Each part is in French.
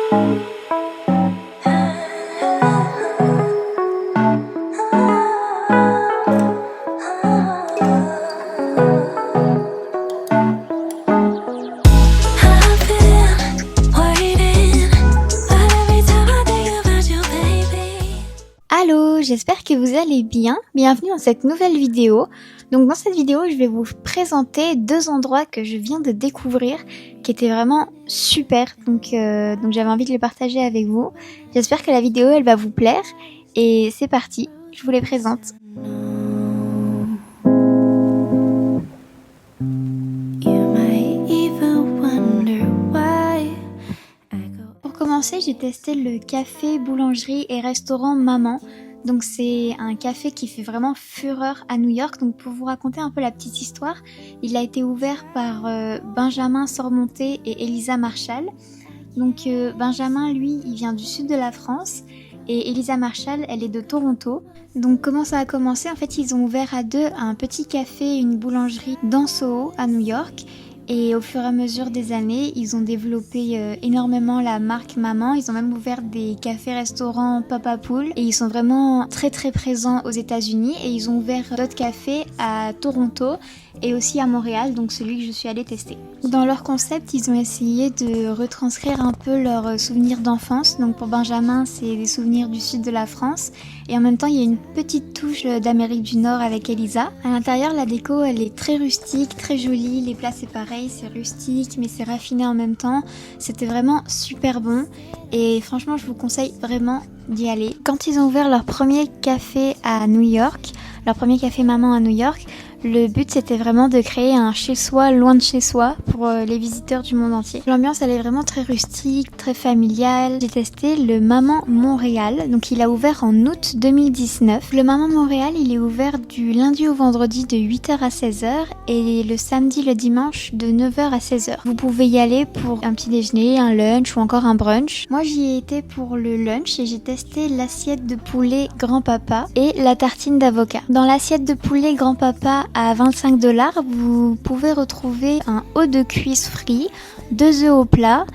Allô, j'espère que vous allez bien. Bienvenue dans cette nouvelle vidéo. Donc dans cette vidéo, je vais vous présenter 2 endroits que je viens de découvrir qui étaient vraiment super. Donc j'avais envie de les partager avec vous. J'espère que la vidéo elle va vous plaire et c'est parti, je vous les présente. Pour commencer, j'ai testé le café, boulangerie et restaurant Maman. Donc c'est un café qui fait vraiment fureur à New York. Donc pour vous raconter un peu la petite histoire, il a été ouvert par Benjamin Sormonté et Elisa Marshall. Donc Benjamin, lui, il vient du sud de la France et Elisa Marshall, elle est de Toronto. Donc comment ça a commencé? En fait, ils ont ouvert à deux un petit café et une boulangerie dans Soho à New York. Et au fur et à mesure des années, ils ont développé énormément la marque Maman. Ils ont même ouvert des cafés-restaurants Papa Poule. Et ils sont vraiment très très présents aux États-Unis. Et ils ont ouvert d'autres cafés à Toronto et aussi à Montréal, donc celui que je suis allée tester. Dans leur concept, ils ont essayé de retranscrire un peu leurs souvenirs d'enfance. Donc pour Benjamin, c'est des souvenirs du sud de la France. Et en même temps, il y a une petite touche d'Amérique du Nord avec Elisa. À l'intérieur, la déco, elle est très rustique, très jolie. Les plats, c'est pareil, c'est rustique, mais c'est raffiné en même temps. C'était vraiment super bon. Et franchement, je vous conseille vraiment d'y aller. Quand ils ont ouvert leur premier café à New York, leur premier café Maman à New York, le but c'était vraiment de créer un chez-soi loin de chez soi pour les visiteurs du monde entier. L'ambiance elle est vraiment très rustique, très familiale. J'ai testé le Maman Montréal, donc il a ouvert en août 2019. Le Maman Montréal il est ouvert du lundi au vendredi de 8h à 16h et le samedi le dimanche de 9h à 16h. Vous pouvez y aller pour un petit déjeuner, un lunch ou encore un brunch. Moi j'y ai été pour le lunch et j'ai testé l'assiette de poulet grand-papa et la tartine d'avocat. Dans l'assiette de poulet grand-papa à 25$, vous pouvez retrouver un haut de cuisse frit, 2 œufs au plat,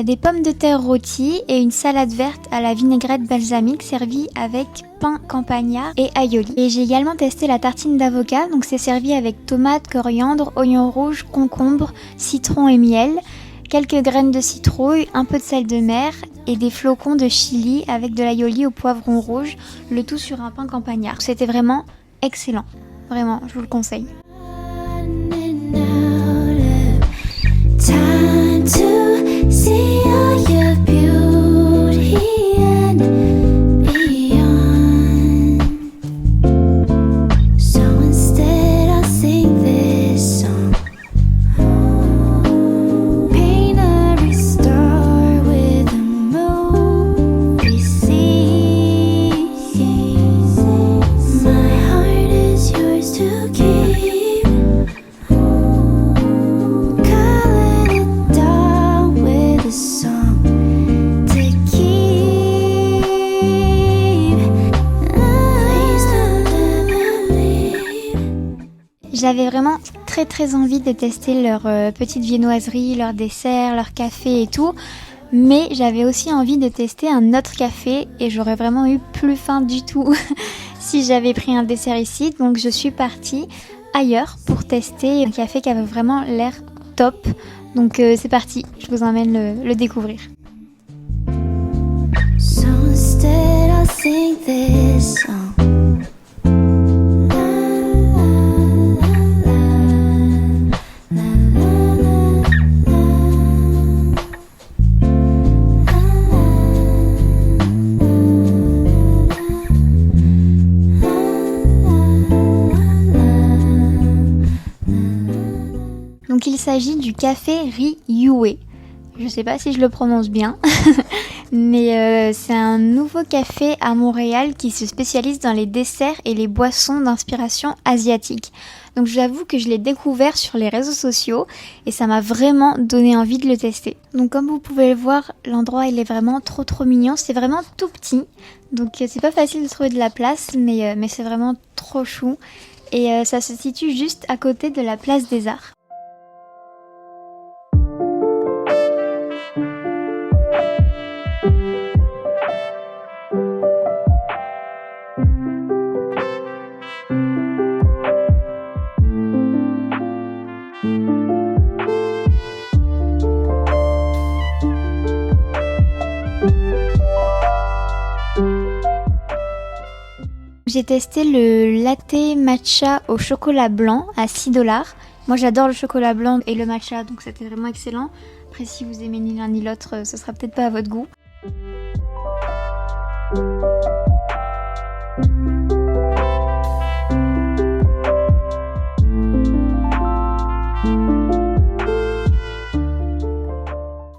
des pommes de terre rôties et une salade verte à la vinaigrette balsamique servie avec pain campagnard et aioli. Et j'ai également testé la tartine d'avocat, donc c'est servi avec tomates, coriandre, oignons rouges, concombre, citron et miel, quelques graines de citrouille, un peu de sel de mer et des flocons de chili avec de l'aioli au poivron rouge, le tout sur un pain campagnard. C'était vraiment excellent. Vraiment, je vous le conseille. J'avais vraiment très envie de tester leur petite viennoiserie, leur dessert, leur café et tout. Mais j'avais aussi envie de tester un autre café et j'aurais vraiment eu plus faim du tout si j'avais pris un dessert ici. Donc je suis partie ailleurs pour tester un café qui avait vraiment l'air top. Donc c'est parti, je vous emmène le découvrir. So instead I'll sing this song. Donc il s'agit du café Ryue. Je sais pas si je le prononce bien, mais c'est un nouveau café à Montréal qui se spécialise dans les desserts et les boissons d'inspiration asiatique. Donc j'avoue que je l'ai découvert sur les réseaux sociaux et ça m'a vraiment donné envie de le tester. Donc comme vous pouvez le voir, l'endroit il est vraiment trop mignon, c'est vraiment tout petit. Donc c'est pas facile de trouver de la place, mais c'est vraiment trop chou. Et ça se situe juste à côté de la place des Arts. J'ai testé le latte matcha au chocolat blanc à 6$. Moi j'adore le chocolat blanc et le matcha, donc c'était vraiment excellent. Après si vous aimez ni l'un ni l'autre, ce sera peut-être pas à votre goût.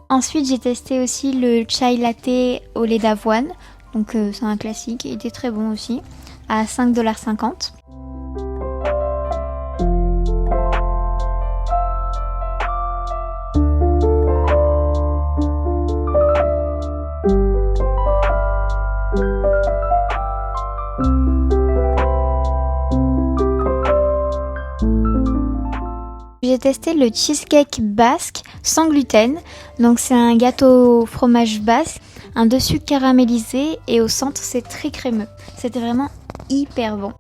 Ensuite j'ai testé aussi le chai latte au lait d'avoine. Donc c'est un classique, il était très bon aussi, à 5,50$. J'ai testé le cheesecake basque sans gluten. Donc c'est un gâteau au fromage basque, un dessus caramélisé et au centre c'est très crémeux. C'était vraiment hyper bon.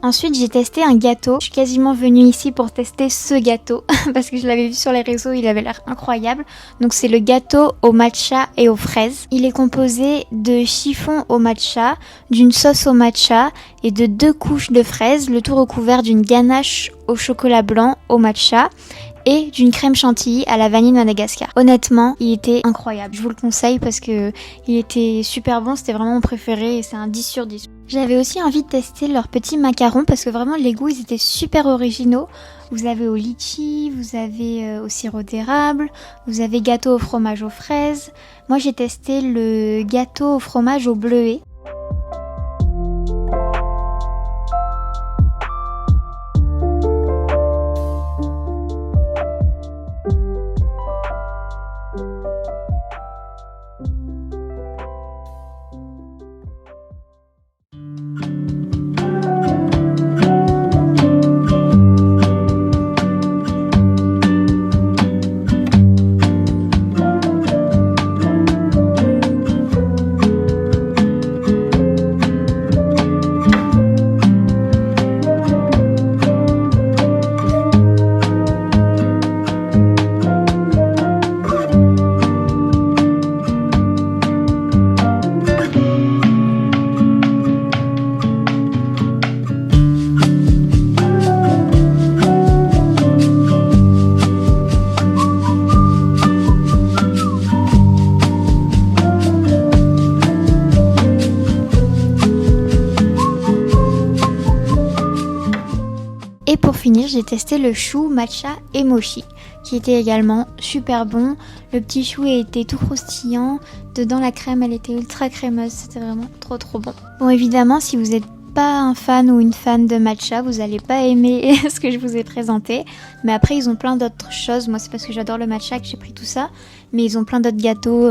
Ensuite, j'ai testé un gâteau. Je suis quasiment venue ici pour tester ce gâteau parce que je l'avais vu sur les réseaux, il avait l'air incroyable. Donc c'est le gâteau au matcha et aux fraises. Il est composé de chiffon au matcha, d'une sauce au matcha et de 2 couches de fraises, le tout recouvert d'une ganache au chocolat blanc au matcha et d'une crème chantilly à la vanille de Madagascar. Honnêtement, il était incroyable. Je vous le conseille parce que il était super bon, c'était vraiment mon préféré et c'est un 10 sur 10. J'avais aussi envie de tester leurs petits macarons parce que vraiment les goûts ils étaient super originaux. Vous avez au litchi, vous avez au sirop d'érable, vous avez gâteau au fromage aux fraises. Moi j'ai testé le gâteau au fromage au bleuet. Et pour finir, j'ai testé le chou matcha et mochi, qui était également super bon. Le petit chou était tout croustillant, dedans la crème elle était ultra crémeuse, c'était vraiment trop bon. Bon évidemment si vous n'êtes pas un fan ou une fan de matcha, vous n'allez pas aimer ce que je vous ai présenté. Mais après ils ont plein d'autres choses, moi c'est parce que j'adore le matcha que j'ai pris tout ça. Mais ils ont plein d'autres gâteaux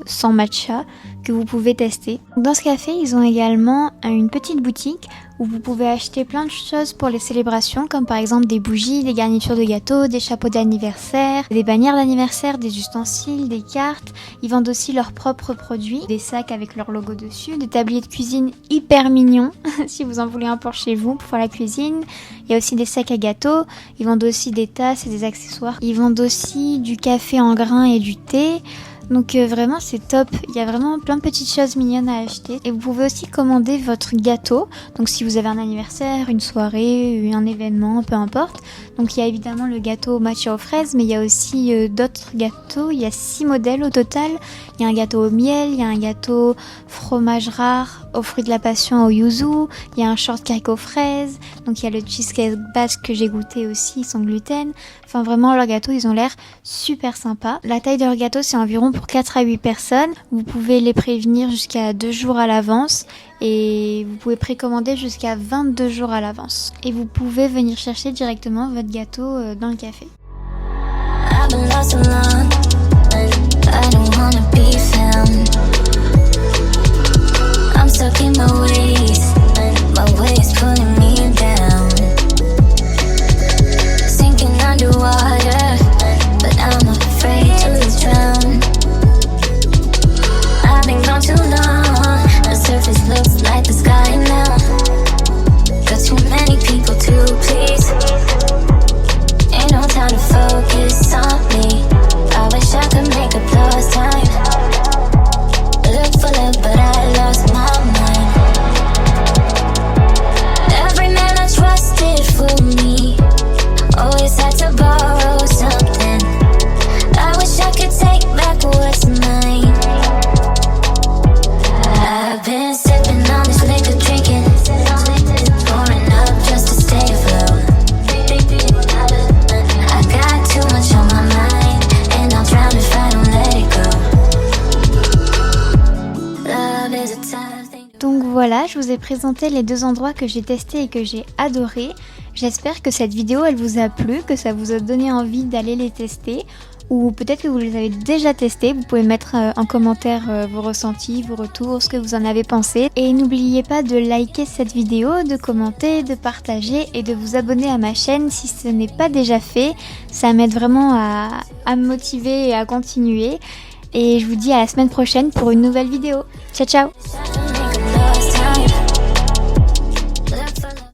sans matcha que vous pouvez tester. Dans ce café, ils ont également une petite boutique où vous pouvez acheter plein de choses pour les célébrations, comme par exemple des bougies, des garnitures de gâteaux, des chapeaux d'anniversaire, des bannières d'anniversaire, des ustensiles, des cartes. Ils vendent aussi leurs propres produits, des sacs avec leur logo dessus, des tabliers de cuisine hyper mignons, si vous en voulez un pour chez vous, pour faire la cuisine. Il y a aussi des sacs à gâteaux, ils vendent aussi des tasses et des accessoires. Ils vendent aussi du café en grains et du thé. Donc vraiment c'est top, il y a vraiment plein de petites choses mignonnes à acheter. Et vous pouvez aussi commander votre gâteau, donc si vous avez un anniversaire, une soirée, un événement, peu importe. Donc il y a évidemment le gâteau au matcha aux fraises, mais il y a aussi d'autres gâteaux, il y a 6 modèles au total. Il y a un gâteau au miel, il y a un gâteau fromage rare aux fruits de la passion au yuzu, il y a un shortcake aux fraises, donc il y a le cheesecake basque que j'ai goûté aussi sans gluten. Enfin vraiment leurs gâteaux ils ont l'air super sympas. La taille de leur gâteau c'est environ pour 4 à 8 personnes. Vous pouvez les prévenir jusqu'à 2 jours à l'avance et vous pouvez précommander jusqu'à 22 jours à l'avance. Et vous pouvez venir chercher directement votre gâteau dans le café. je vous ai présenté les 2 endroits que j'ai testés et que j'ai adoré. J'espère que cette vidéo elle vous a plu, que ça vous a donné envie d'aller les tester. Ou peut-être que vous les avez déjà testés, vous pouvez mettre en commentaire vos ressentis, vos retours, ce que vous en avez pensé. Et n'oubliez pas de liker cette vidéo, de commenter, de partager et de vous abonner à ma chaîne si ce n'est pas déjà fait. Ça m'aide vraiment à me motiver et à continuer. Et je vous dis à la semaine prochaine pour une nouvelle vidéo. Ciao ciao!